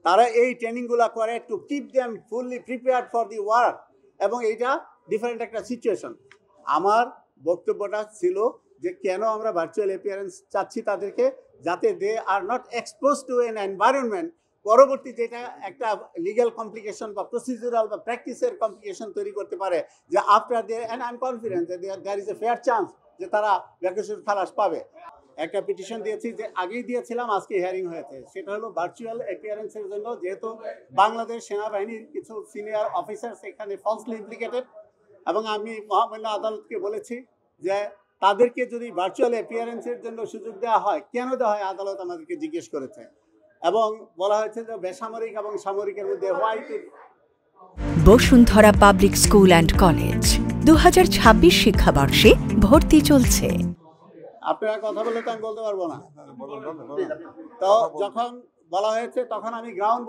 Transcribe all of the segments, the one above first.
তারা এই ট্রেনিংগুলো করে to keep them fully prepared for the work, এবং এইটা ডিফারেন্ট একটা সিচুয়েশন। আমার বক্তব্যটা ছিল যে কেন আমরা ভার্চুয়াল অ্যাপিয়ারেন্স চাচ্ছি তাদেরকে, যাতে they are not expose to an environment পরবর্তী যেটা একটা লিগ্যাল কমপ্লিকেশন বা প্রসিডিউরাল বা প্র্যাকটিসের কমপ্লিকেশন তৈরি করতে পারে, যে after they and I am confident যে there is a fair chance যে তারা বেকসুর খালাস পাবে। একটা পিটিশন দিয়েছি, যে আগেই দিয়েছিলাম, আজকে হিয়ারিং হয়েছে, সেটা হলো ভার্চুয়াল অ্যাপিয়ারেন্সের জন্য, যেহেতু বাংলাদেশ সেনাবাহিনীর কিছু সিনিয়র অফিসার এখানে ফলসলি ইমপ্লিকেটেড, এবং আমি মহামান্য আদালতকে বলেছি যে তাদেরকে যদি ভার্চুয়াল অ্যাপিয়ারেন্সের জন্য সুযোগ দেওয়া হয়, কেন দেওয়া হয়, আদালত আমাদেরকে জিজ্ঞেস করেছে, এবং বলা হয়েছে যে বেসামরিক এবং সামরিকের মধ্যে white. Bashundhara public school and college 2026 শিক্ষাবর্ষে ভর্তি চলছে। আপনারা কথা বলে তো আমি বলতে পারবো না। তো যখন বলা হয়েছে তখন আমি গ্রাউন্ড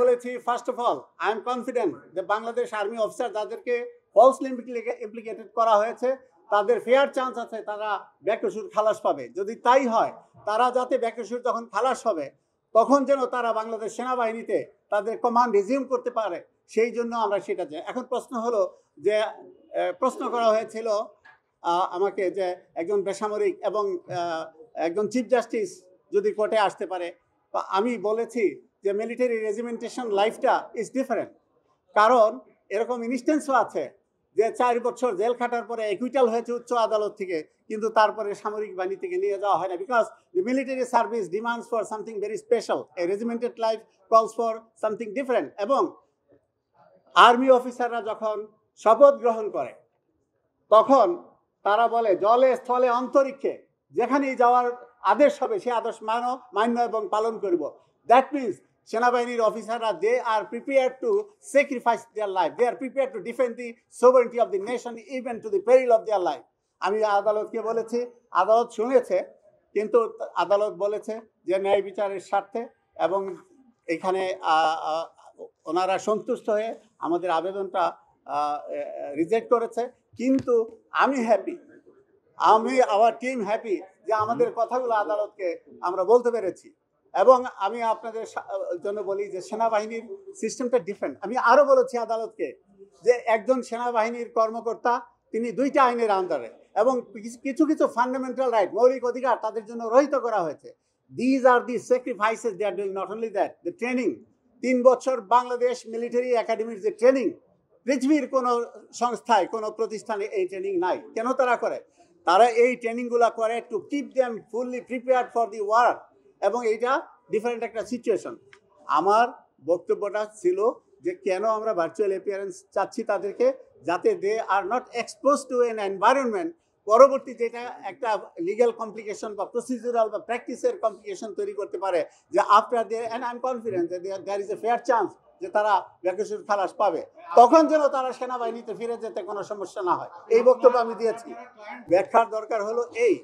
বলেছি first of all I am confident যে বাংলাদেশ আর্মি অফিসার যাদেরকে ফলসলি ইমপ্লিকেটেড করা হয়েছে তাদের ফেয়ার চান্স আছে, তারা বেকসুর খালাস পাবে। যদি তাই হয়, তারা যাতে বেকসুর যখন খালাস হবে তখন যেন তারা বাংলাদেশ সেনাবাহিনীতে তাদের কমান্ড রিজিউম করতে পারে, সেই জন্য আমরা সেটা চাই। এখন প্রশ্ন হলো যে প্রশ্ন করা হয়েছিল আমাকে যে একজন বেসামরিক এবং একজন চিফ জাস্টিস যদি কোর্টে আসতে পারে, আমি বলেছি যে মিলিটারি রেজিমেন্টেশন লাইফটা ইজ ডিফারেন্ট, কারণ এরকম ইনস্টেন্সও আছে যে 4 বছর জেল খাটার পরে একুইটাল হয়েছে উচ্চ আদালত থেকে, কিন্তু তারপরে সামরিক বাহিনী থেকে নিয়ে যাওয়া হয় না, because the military service demands for something very special, A regimented life কলস ফর সামথিং ডিফারেন্ট। এবং আর্মি অফিসাররা যখন শপথ গ্রহণ করে তখন তারা বলে জলে স্থলে অন্তরিক্ষে যেখানেই যাওয়ার আদেশ হবে সে আদেশ মান্য এবং পালন করব। দ্যাট মিনস সেনাবাহিনীর অফিসাররা they are prepared to sacrifice their life, they are prepared to defend the sovereignty of the nation even to the peril of their life. আমি আদালতকে বলেছি, আদালত শুনেছে, কিন্তু আদালত বলেছে যে ন্যায় বিচারের স্বার্থে এবং এখানে ওনারা সন্তুষ্ট হয়ে আমাদের আবেদনটা রিজেক্ট করেছে। কিন্তু আমি হ্যাপি, আওয়ার টিম হ্যাপি যে আমাদের কথাগুলো আদালতকে আমরা বলতে পেরেছি। এবং আমি আপনাদের জন্য বলি যে সেনাবাহিনীর সিস্টেমটা ডিফারেন্ট। আমি আরও বলেছি আদালতকে যে একজন সেনাবাহিনীর কর্মকর্তা তিনি 2টা আইনের আন্ডারে, এবং কিছু কিছু ফান্ডামেন্টাল রাইট, মৌলিক অধিকার তাদের জন্য রহিত করা হয়েছে। These are the sacrifices they are doing. Not only that, the training, 3 বছর বাংলাদেশ মিলিটারি একাডেমির যে ট্রেনিং, পৃথিবীর কোনো সংস্থায় কোনো প্রতিষ্ঠানে এই ট্রেনিং নাই। কেন তারা করে? তারা এই ট্রেনিংগুলো করে to keep them fully prepared for the work, এবং এইটা ডিফারেন্ট একটা সিচুয়েশন। আমার বক্তব্যটা ছিল যে কেন আমরা ভার্চুয়াল অ্যাপিয়ারেন্স চাচ্ছি তাদেরকে, যাতে they are not expose to an environment পরবর্তী যেটা একটা লিগ্যাল কমপ্লিকেশন বা প্রসিডিউরাল বা প্র্যাকটিসের কমপ্লিকেশন তৈরি করতে পারে, যে after they and I am confident যে there is a fair chance যে তারা বেকসুর খালাস পাবে, তখন যেন তারা সেনাবাহিনীতে ফিরে যেতে কোনো সমস্যা না হয়। এই বক্তব্য আমি দিয়েছি। ব্যাখ্যার দরকার হলো এই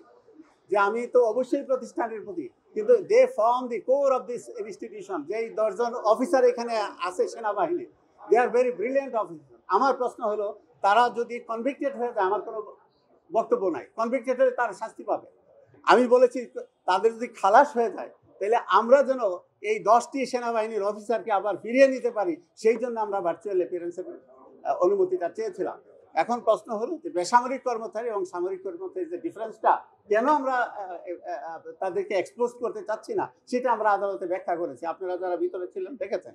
যে আমি তো অবশ্যই প্রতিষ্ঠানের প্রতি, কিন্তু they form the core of this institution. যেই 10 জন অফিসার এখানে আছে সেনাবাহিনী, they are very brilliant officer. আমার প্রশ্ন হলো তারা যদি কনভিক্টেড হয়ে যায়, আমার কোনো বক্তব্য নাই, কনভিক্টেড হলে তারা শাস্তি পাবে। আমি বলেছি তাদের যদি খালাস হয়ে যায় তাহলে আমরা যেন এই 10টি সেনাবাহিনীর অফিসারকে আবার ফিরিয়ে নিতে পারি, সেই জন্য আমরা ভার্চুয়াল অ্যাপিয়ারেন্সের অনুমতিটা চেয়েছিলাম। এখন প্রশ্ন হলো যে বেসামরিক কর্মচারী এবং সামরিক কর্মচারীর যে ডিফারেন্সটা কেন আমরা তাদেরকে এক্সপোজ করতে চাচ্ছি না, সেটা আমরা আদালতে ব্যাখ্যা করেছি। আপনারা যারা ভিতরে ছিলেন দেখেছেন।